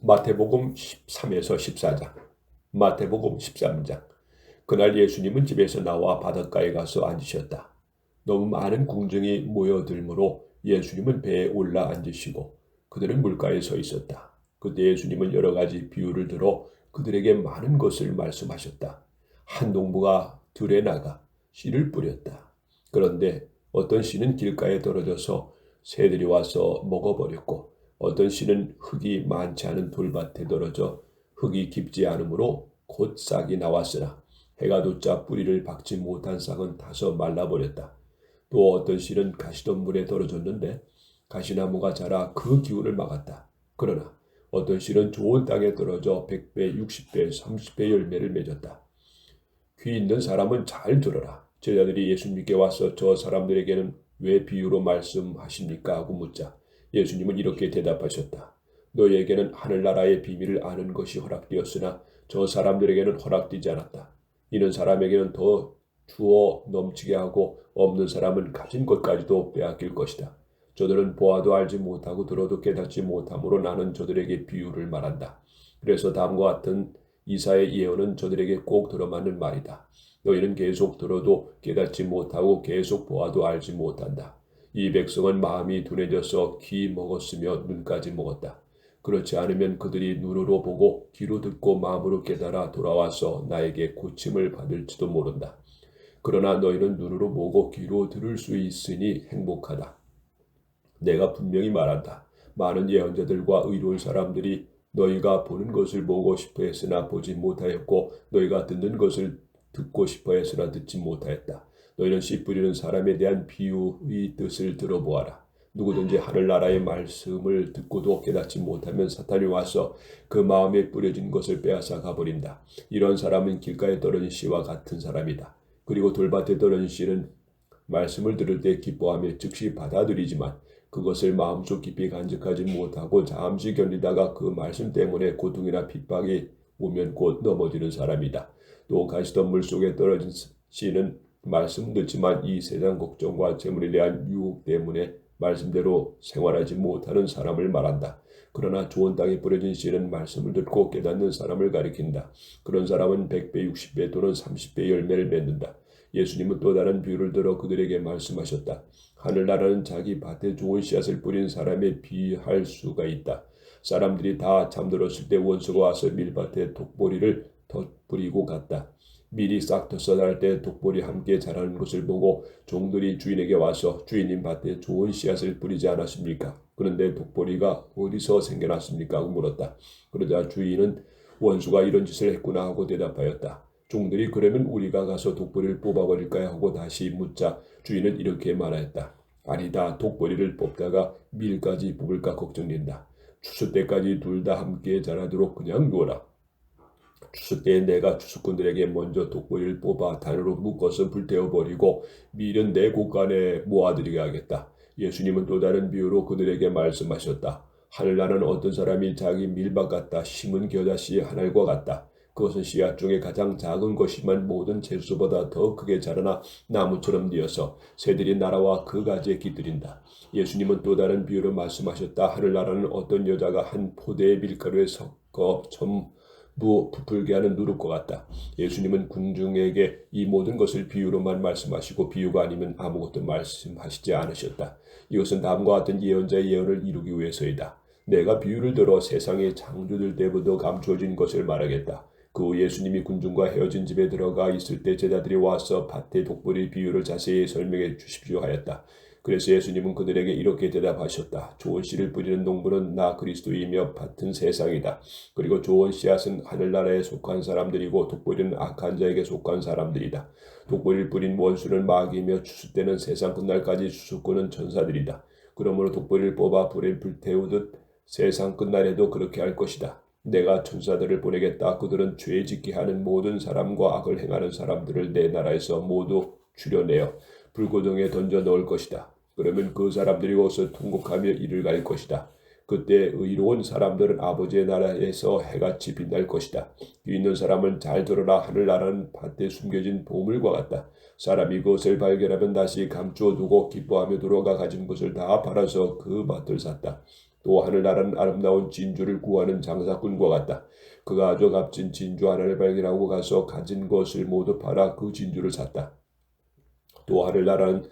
마태복음 13에서 14장, 마태복음 13장. 그날 예수님은 집에서 나와 바닷가에 가서 앉으셨다. 너무 많은 궁정이 모여들므로 예수님은 배에 올라 앉으시고 그들은 물가에 서 있었다. 그때 예수님은 여러 가지 비유를 들어 그들에게 많은 것을 말씀하셨다. 한 농부가 들에 나가 씨를 뿌렸다. 그런데 어떤 씨는 길가에 떨어져서 새들이 와서 먹어버렸고 어떤 씨는 흙이 많지 않은 돌밭에 떨어져 흙이 깊지 않으므로 곧 싹이 나왔으나 해가 돋자 뿌리를 박지 못한 싹은 타서 말라버렸다. 또 어떤 씨는 가시덤불에 떨어졌는데 가시나무가 자라 그 기운을 막았다. 그러나 어떤 씨는 좋은 땅에 떨어져 100배, 60배, 30배 열매를 맺었다. 귀 있는 사람은 잘 들어라. 제자들이 예수님께 와서 저 사람들에게는 왜 비유로 말씀하십니까? 하고 묻자 예수님은 이렇게 대답하셨다. 너희에게는 하늘나라의 비밀을 아는 것이 허락되었으나 저 사람들에게는 허락되지 않았다. 이는 사람에게는 더 주어 넘치게 하고 없는 사람은 가진 것까지도 빼앗길 것이다. 저들은 보아도 알지 못하고 들어도 깨닫지 못함으로 나는 저들에게 비유를 말한다. 그래서 다음과 같은 이사의 예언은 저들에게 꼭 들어맞는 말이다. 너희는 계속 들어도 깨닫지 못하고 계속 보아도 알지 못한다. 이 백성은 마음이 둔해져서 귀 먹었으며 눈까지 먹었다. 그렇지 않으면 그들이 눈으로 보고 귀로 듣고 마음으로 깨달아 돌아와서 나에게 고침을 받을지도 모른다. 그러나 너희는 눈으로 보고 귀로 들을 수 있으니 행복하다. 내가 분명히 말한다. 많은 예언자들과 의로운 사람들이 너희가 보는 것을 보고 싶어 했으나 보지 못하였고 너희가 듣는 것을 듣고 싶어 했으나 듣지 못하였다. 너희는 씨 뿌리는 사람에 대한 비유의 뜻을 들어보아라. 누구든지 하늘나라의 말씀을 듣고도 깨닫지 못하면 사탄이 와서 그 마음에 뿌려진 것을 빼앗아 가버린다. 이런 사람은 길가에 떨어진 씨와 같은 사람이다. 그리고 돌밭에 떨어진 씨는 말씀을 들을 때 기뻐하며 즉시 받아들이지만 그것을 마음속 깊이 간직하지 못하고 잠시 견디다가 그 말씀 때문에 고통이나 핍박이 오면 곧 넘어지는 사람이다. 또 가시덤불 속에 떨어진 씨는 말씀 듣지만 이 세상 걱정과 재물에 대한 유혹 때문에 말씀대로 생활하지 못하는 사람을 말한다. 그러나 좋은 땅에 뿌려진 씨는 말씀을 듣고 깨닫는 사람을 가리킨다. 그런 사람은 100배, 60배 또는 30배 열매를 맺는다. 예수님은 또 다른 비유를 들어 그들에게 말씀하셨다. 하늘나라는 자기 밭에 좋은 씨앗을 뿌린 사람에 비할 수가 있다. 사람들이 다 잠들었을 때 원수가 와서 밀밭에 독보리를 덧뿌리고 갔다. 밀이 싹 텄어 날 때 독보리 함께 자라는 것을 보고 종들이 주인에게 와서 주인님 밭에 좋은 씨앗을 뿌리지 않았습니까? 그런데 독보리가 어디서 생겨났습니까? 하고 물었다. 그러자 주인은 원수가 이런 짓을 했구나 하고 대답하였다. 종들이 그러면 우리가 가서 독보리를 뽑아버릴까요? 하고 다시 묻자 주인은 이렇게 말하였다. 아니다. 독보리를 뽑다가 밀까지 뽑을까 걱정된다. 추수 때까지 둘 다 함께 자라도록 그냥 두어라. 추수 때에 내가 추수꾼들에게 먼저 독보리를 뽑아 단으로 묶어서 불태워버리고 밀은 내 곳간에 모아들이게 하겠다. 예수님은 또 다른 비유로 그들에게 말씀하셨다. 하늘나라는 어떤 사람이 자기 밀밭 갖다 심은 겨자씨 하늘과 같다. 그것은 씨앗 중에 가장 작은 것이면 모든 채소보다 더 크게 자라나 나무처럼 되어서 새들이 날아와 그 가지에 깃들인다. 예수님은 또 다른 비유로 말씀하셨다. 하늘나라는 어떤 여자가 한 포대의 밀가루에 섞어 부풀게 하는 누룩과 같다. 예수님은 군중에게 이 모든 것을 비유로만 말씀하시고 비유가 아니면 아무것도 말씀하시지 않으셨다. 이것은 다음과 같은 예언자의 예언을 이루기 위해서이다. 내가 비유를 들어 세상의 창조될 때부터 감추어진 것을 말하겠다. 그 후 예수님이 군중과 헤어진 집에 들어가 있을 때 제자들이 와서 밭의 독보리 비유를 자세히 설명해 주십시오 하였다. 그래서 예수님은 그들에게 이렇게 대답하셨다. 좋은 씨를 뿌리는 농부는 나 그리스도이며 밭은 세상이다. 그리고 좋은 씨앗은 하늘나라에 속한 사람들이고 독보리는 악한 자에게 속한 사람들이다. 독보리를 뿌린 원수는 마귀이며 추수 때는 세상 끝날까지 추수꾼은 천사들이다. 그러므로 독보리를 뽑아 불에 불태우듯 세상 끝날에도 그렇게 할 것이다. 내가 천사들을 보내겠다. 그들은 죄 짓게 하는 모든 사람과 악을 행하는 사람들을 내 나라에서 모두 추려내어 불고동에 던져 넣을 것이다. 그러면 그 사람들이 어서 통곡하며 이를 갈 것이다. 그때 의로운 사람들은 아버지의 나라에서 해같이 빛날 것이다. 귀 있는 사람은 잘 들어라. 하늘나라는 밭에 숨겨진 보물과 같다. 사람이 그것을 발견하면 다시 감추어 두고 기뻐하며 돌아가 가진 것을 다 팔아서 그 밭을 샀다. 또 하늘나라는 아름다운 진주를 구하는 장사꾼과 같다. 그가 아주 값진 진주 하나를 발견하고 가서 가진 것을 모두 팔아 그 진주를 샀다. 또 하늘나라는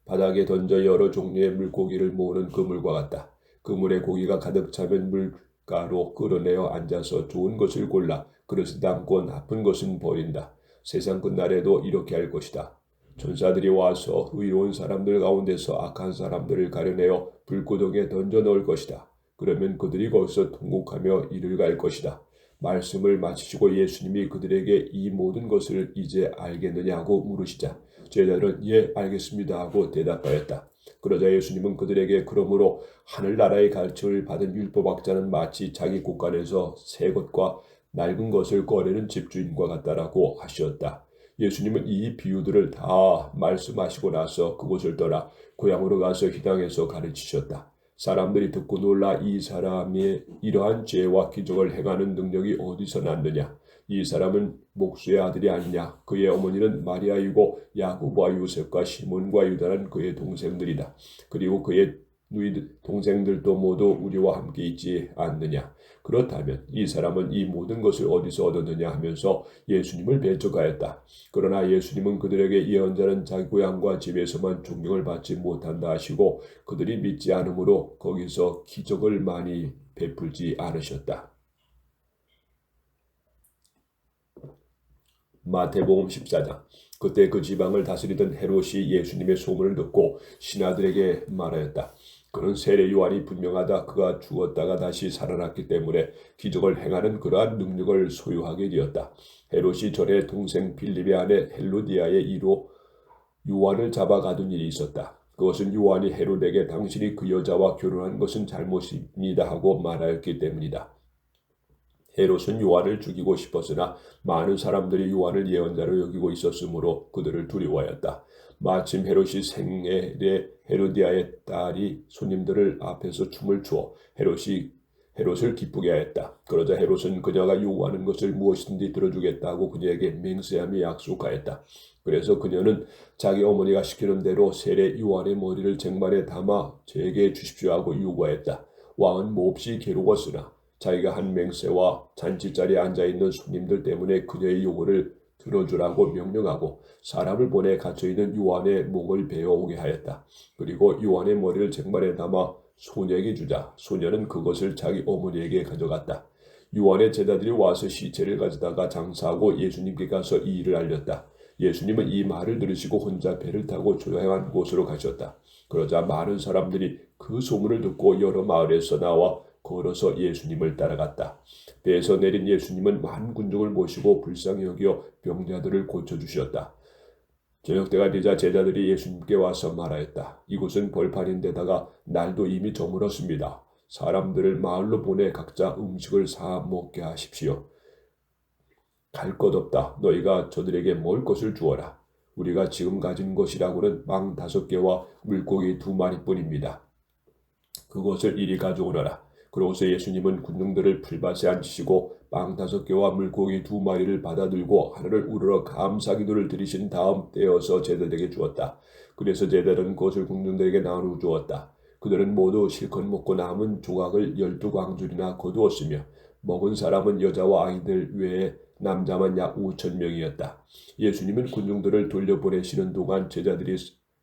바닥에 던져 여러 종류의 물고기를 모으는 그물과 같다. 그물에 고기가 가득 차면 물가로 끌어내어 앉아서 좋은 것을 골라 그릇에 담고 나쁜 것은 버린다. 세상 끝날에도 이렇게 할 것이다. 천사들이 와서 의로운 사람들 가운데서 악한 사람들을 가려내어 불구덩이에 던져 넣을 것이다. 그러면 그들이 거기서 통곡하며 이를 갈 것이다. 말씀을 마치시고 예수님이 그들에게 이 모든 것을 이제 알겠느냐고 물으시자 제자들은 예 알겠습니다 하고 대답하였다. 그러자 예수님은 그들에게 그러므로 하늘나라의 가르침을 받은 율법학자는 마치 자기 곳간에서 새 것과 낡은 것을 꺼내는 집주인과 같다라고 하셨다. 예수님은 이 비유들을 다 말씀하시고 나서 그곳을 떠나 고향으로 가서 희당에서 가르치셨다. 사람들이 듣고 놀라 이 사람의 이러한 죄와 기적을 행하는 능력이 어디서 났느냐? 이 사람은 목수의 아들이 아니냐? 그의 어머니는 마리아이고 야고보와 요셉과 시몬과 유다는 그의 동생들이다. 그리고 그의 동생들도 모두 우리와 함께 있지 않느냐? 그렇다면 이 사람은 이 모든 것을 어디서 얻었느냐 하면서 예수님을 배척하였다. 그러나 예수님은 그들에게 예언자는 자기 고향과 집에서만 존경을 받지 못한다 하시고 그들이 믿지 않으므로 거기서 기적을 많이 베풀지 않으셨다. 마태복음 14장. 그때 그 지방을 다스리던 헤롯이 예수님의 소문을 듣고 신하들에게 말하였다. 그는 세례 요한이 분명하다. 그가 죽었다가 다시 살아났기 때문에 기적을 행하는 그러한 능력을 소유하게 되었다. 헤롯이 전에 동생 빌립의 아내 헬로디아의 이로 요한을 잡아가둔 일이 있었다. 그것은 요한이 헤롯에게 당신이 그 여자와 결혼한 것은 잘못입니다 하고 말하였기 때문이다. 헤롯은 요한을 죽이고 싶었으나 많은 사람들이 요한을 예언자로 여기고 있었으므로 그들을 두려워하였다. 마침 헤롯이 생일에 헤로디아의 딸이 손님들을 앞에서 춤을 추어 헤롯을 기쁘게 하였다. 그러자 헤롯은 그녀가 요구하는 것을 무엇이든지 들어주겠다고 그녀에게 맹세하며 약속하였다. 그래서 그녀는 자기 어머니가 시키는 대로 세례 요한의 머리를 쟁반에 담아 제게 주십시오 하고 요구하였다. 왕은 몹시 괴로웠으나 자기가 한 맹세와 잔치자리에 앉아있는 손님들 때문에 그녀의 요구를 들어주라고 명령하고 사람을 보내 갇혀있는 요한의 목을 베어오게 하였다. 그리고 요한의 머리를 쟁반에 담아 소녀에게 주자 소녀는 그것을 자기 어머니에게 가져갔다. 요한의 제자들이 와서 시체를 가져다가 장사하고 예수님께 가서 이 일을 알렸다. 예수님은 이 말을 들으시고 혼자 배를 타고 조용한 곳으로 가셨다. 그러자 많은 사람들이 그 소문을 듣고 여러 마을에서 나와 걸어서 예수님을 따라갔다. 배에서 내린 예수님은 많은 군중을 모시고 불쌍히 여겨 병자들을 고쳐주셨다. 저녁때가 되자 제자들이 예수님께 와서 말하였다. 이곳은 벌판인데다가 날도 이미 저물었습니다. 사람들을 마을로 보내 각자 음식을 사 먹게 하십시오. 갈 것 없다. 너희가 저들에게 먹을 것을 주어라. 우리가 지금 가진 것이라고는 빵 5개와 물고기 2마리뿐입니다. 그것을 이리 가져오너라. 그러고서 예수님은 군중들을 풀밭에 앉히시고 빵 5개와 물고기 2마리를 받아들고 하늘을 우러러 감사기도를 드리신 다음 떼어서 제자들에게 주었다. 그래서 제자들은 그것을 군중들에게 나누어 주었다. 그들은 모두 실컷 먹고 남은 조각을 12광줄이나 거두었으며 먹은 사람은 여자와 아이들 외에 남자만 약 5,000명이었다. 예수님은 군중들을 돌려보내시는 동안 제자들이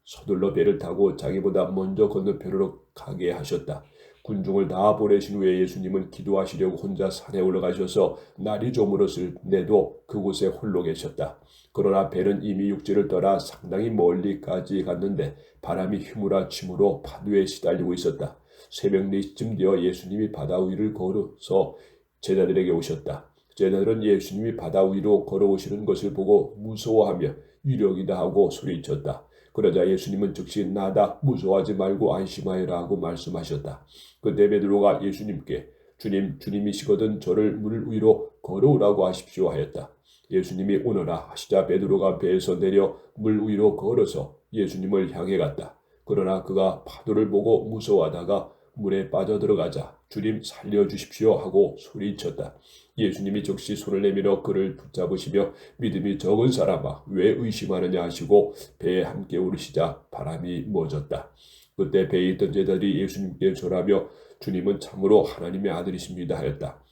서둘러 배를 타고 자기보다 먼저 건너편으로 가게 하셨다. 군중을 다 보내신 후에 예수님은 기도하시려고 혼자 산에 올라가셔서 날이 저물었을 때도 그곳에 홀로 계셨다. 그러나 배는 이미 육지를 떠나 상당히 멀리까지 갔는데 바람이 휘몰아치므로 파도에 시달리고 있었다. 새벽 4시쯤 되어 예수님이 바다 위를 걸어서 제자들에게 오셨다. 제자들은 예수님이 바다 위로 걸어오시는 것을 보고 무서워하며 유령이다 하고 소리쳤다. 그러자 예수님은 즉시 나다 무서워하지 말고 안심하여라 하고 말씀하셨다. 그때 베드로가 예수님께 주님이시거든 저를 물 위로 걸어오라고 하십시오 하였다. 예수님이 오너라 하시자 베드로가 배에서 내려 물 위로 걸어서 예수님을 향해 갔다. 그러나 그가 파도를 보고 무서워하다가 물에 빠져들어가자 주님 살려주십시오 하고 소리쳤다. 예수님이 즉시 손을 내밀어 그를 붙잡으시며 믿음이 적은 사람아 왜 의심하느냐 하시고 배에 함께 오르시자 바람이 멎었다. 그때 배에 있던 제자들이 예수님께 절하며 주님은 참으로 하나님의 아들이십니다 하였다.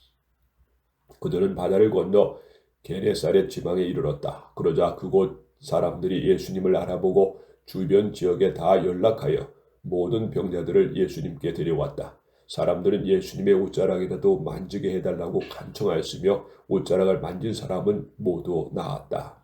그들은 바다를 건너 게네사렛 지방에 이르렀다. 그러자 그곳 사람들이 예수님을 알아보고 주변 지역에 다 연락하여 모든 병자들을 예수님께 데려왔다. 사람들은 예수님의 옷자락이라도 만지게 해달라고 간청하였으며 옷자락을 만진 사람은 모두 나았다.